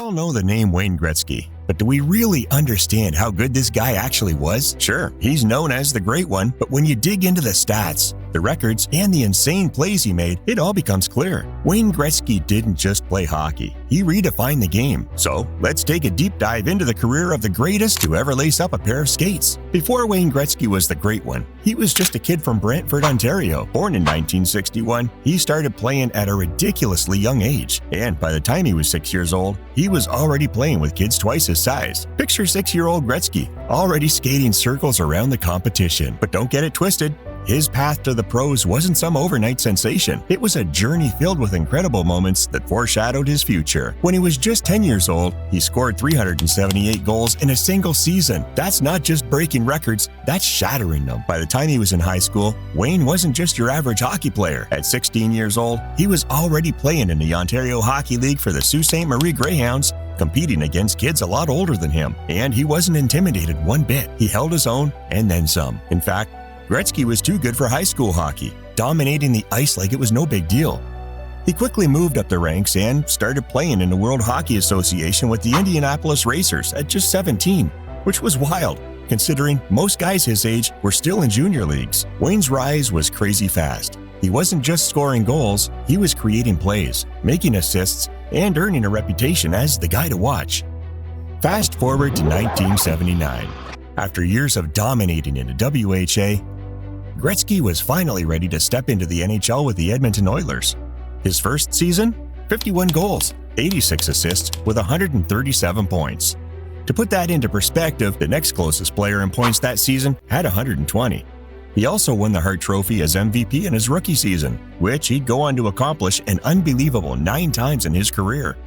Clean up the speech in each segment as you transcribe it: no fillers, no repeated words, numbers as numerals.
all know the name Wayne Gretzky, but do we really understand how good this guy actually was? Sure, he's known as the Great One, but when you dig into the stats, the records, and the insane plays he made, it all becomes clear. Wayne Gretzky didn't just play hockey, he redefined the game. So, let's take a deep dive into the career of the greatest to ever lace up a pair of skates. Before Wayne Gretzky was the Great One, he was just a kid from Brantford, Ontario. Born in 1961, he started playing at a ridiculously young age, and by the time he was 6 years old, he was already playing with kids twice his size. Picture 6-year-old Gretzky, already skating circles around the competition. But don't get it twisted, his path to the pros wasn't some overnight sensation. It was a journey filled with incredible moments that foreshadowed his future. When he was just 10 years old, he scored 378 goals in a single season. That's not just breaking records, that's shattering them. By the time he was in high school, Wayne wasn't just your average hockey player. At 16 years old, he was already playing in the Ontario Hockey League for the Sault Ste. Marie Greyhounds, competing against kids a lot older than him. And he wasn't intimidated one bit. He held his own and then some. In fact, Gretzky was too good for high school hockey, dominating the ice like it was no big deal. He quickly moved up the ranks and started playing in the World Hockey Association with the Indianapolis Racers at just 17, which was wild, considering most guys his age were still in junior leagues. Wayne's rise was crazy fast. He wasn't just scoring goals, he was creating plays, making assists, and earning a reputation as the guy to watch. Fast forward to 1979. After years of dominating in the WHA, Gretzky was finally ready to step into the NHL with the Edmonton Oilers. His first season, 51 goals, 86 assists with 137 points. To put that into perspective, the next closest player in points that season had 120. He also won the Hart Trophy as MVP in his rookie season, which he'd go on to accomplish an unbelievable 9 times in his career.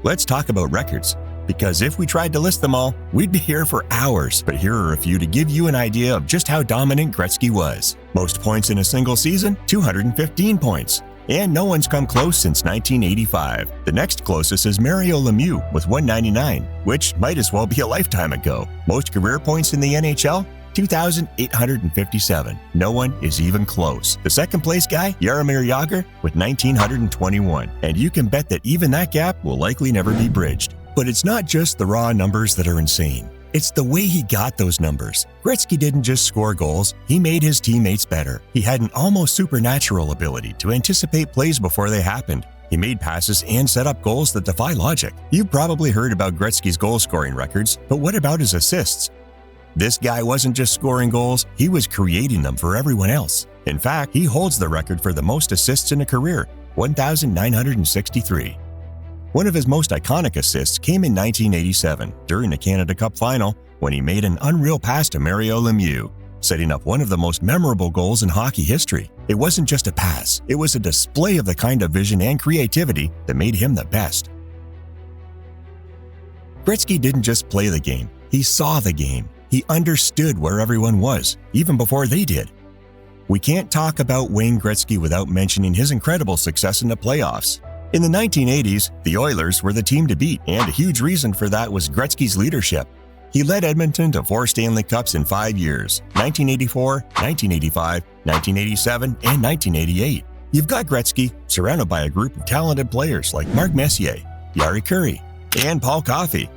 Let's talk about records, because if we tried to list them all, we'd be here for hours. But here are a few to give you an idea of just how dominant Gretzky was. Most points in a single season, 215 points. And no one's come close since 1985. The next closest is Mario Lemieux with 199, which might as well be a lifetime ago. Most career points in the NHL, 2,857. No one is even close. The second place guy, Jaromir Jagr, with 1,921. And you can bet that even that gap will likely never be bridged. But it's not just the raw numbers that are insane. It's the way he got those numbers. Gretzky didn't just score goals, he made his teammates better. He had an almost supernatural ability to anticipate plays before they happened. He made passes and set up goals that defy logic. You've probably heard about Gretzky's goal-scoring records, but what about his assists? This guy wasn't just scoring goals, he was creating them for everyone else. In fact, he holds the record for the most assists in a career, 1,963. One of his most iconic assists came in 1987 during the Canada Cup final when he made an unreal pass to Mario Lemieux, setting up one of the most memorable goals in hockey history. It wasn't just a pass, it was a display of the kind of vision and creativity that made him the best. Gretzky didn't just play the game, he saw the game. He understood where everyone was, even before they did. We can't talk about Wayne Gretzky without mentioning his incredible success in the playoffs. In the 1980s, the Oilers were the team to beat, and a huge reason for that was Gretzky's leadership. He led Edmonton to 4 Stanley Cups in 5 years, 1984, 1985, 1987, and 1988. You've got Gretzky surrounded by a group of talented players like Mark Messier, Jari Kurri, and Paul Coffey.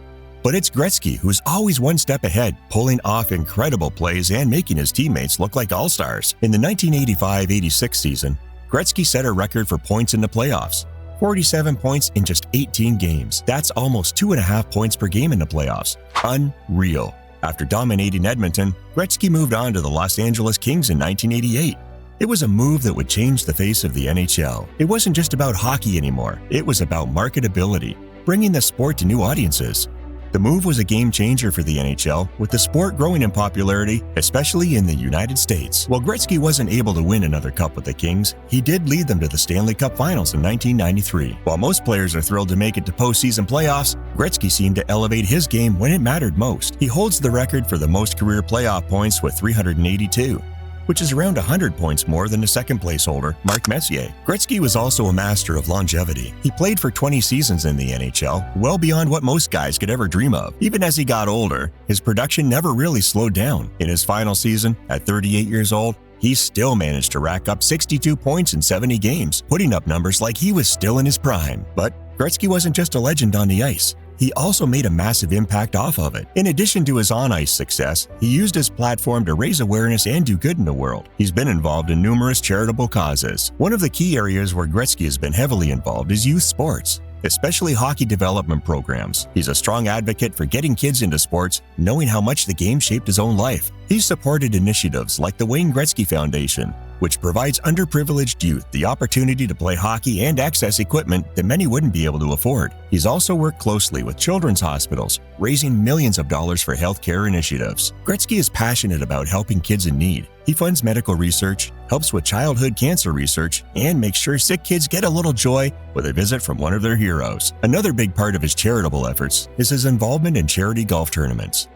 But it's Gretzky who's always one step ahead, pulling off incredible plays and making his teammates look like all-stars. In the 1985-86 season, Gretzky set a record for points in the playoffs. 47 points in just 18 games. That's almost 2.5 points per game in the playoffs. Unreal. After dominating Edmonton, Gretzky moved on to the Los Angeles Kings in 1988. It was a move that would change the face of the NHL. It wasn't just about hockey anymore. It was about marketability, bringing the sport to new audiences. The move was a game changer for the NHL, with the sport growing in popularity, especially in the United States. While Gretzky wasn't able to win another cup with the Kings, he did lead them to the Stanley Cup Finals in 1993. While most players are thrilled to make it to postseason playoffs, Gretzky seemed to elevate his game when it mattered most. He holds the record for the most career playoff points with 382. Which is around 100 points more than the second-place holder, Mark Messier. Gretzky was also a master of longevity. He played for 20 seasons in the NHL, well beyond what most guys could ever dream of. Even as he got older, his production never really slowed down. In his final season, at 38 years old, he still managed to rack up 62 points in 70 games, putting up numbers like he was still in his prime. But Gretzky wasn't just a legend on the ice. He also made a massive impact off of it. In addition to his on-ice success, he used his platform to raise awareness and do good in the world. He's been involved in numerous charitable causes. One of the key areas where Gretzky has been heavily involved is youth sports, especially hockey development programs. He's a strong advocate for getting kids into sports, knowing how much the game shaped his own life. He's supported initiatives like the Wayne Gretzky Foundation, which provides underprivileged youth the opportunity to play hockey and access equipment that many wouldn't be able to afford. He's also worked closely with children's hospitals, raising millions of dollars for healthcare initiatives. Gretzky is passionate about helping kids in need. He funds medical research, helps with childhood cancer research, and makes sure sick kids get a little joy with a visit from one of their heroes. Another big part of his charitable efforts is his involvement in charity golf tournaments.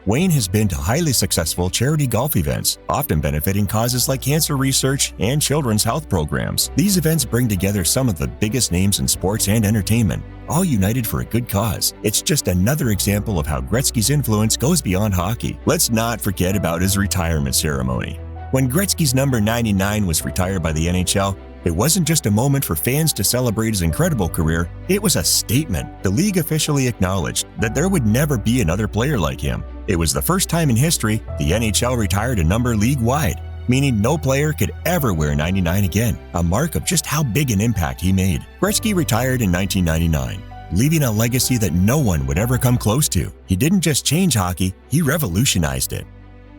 Wayne has been to highly successful charity golf events, often benefiting causes like cancer research and children's health programs. These events bring together some of the biggest names in sports and entertainment, all united for a good cause. It's just another example of how Gretzky's influence goes beyond hockey. Let's not forget about his retirement ceremony. When Gretzky's number 99 was retired by the NHL, it wasn't just a moment for fans to celebrate his incredible career, it was a statement. The league officially acknowledged that there would never be another player like him. It was the first time in history the NHL retired a number league-wide, meaning no player could ever wear 99 again, a mark of just how big an impact he made. Gretzky retired in 1999, leaving a legacy that no one would ever come close to. He didn't just change hockey, he revolutionized it.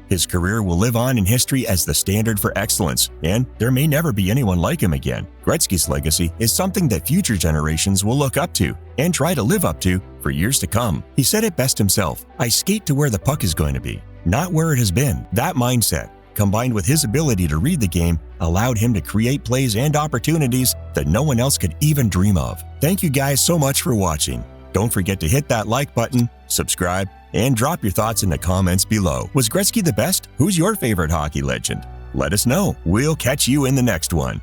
His career will live on in history as the standard for excellence, and there may never be anyone like him again. Gretzky's legacy is something that future generations will look up to and try to live up to for years to come. He said it best himself, "I skate to where the puck is going to be, not where it has been." That mindset, combined with his ability to read the game, allowed him to create plays and opportunities that no one else could even dream of. Thank you guys so much for watching. Don't forget to hit that like button, subscribe, and drop your thoughts in the comments below. Was Gretzky the best? Who's your favorite hockey legend? Let us know. We'll catch you in the next one.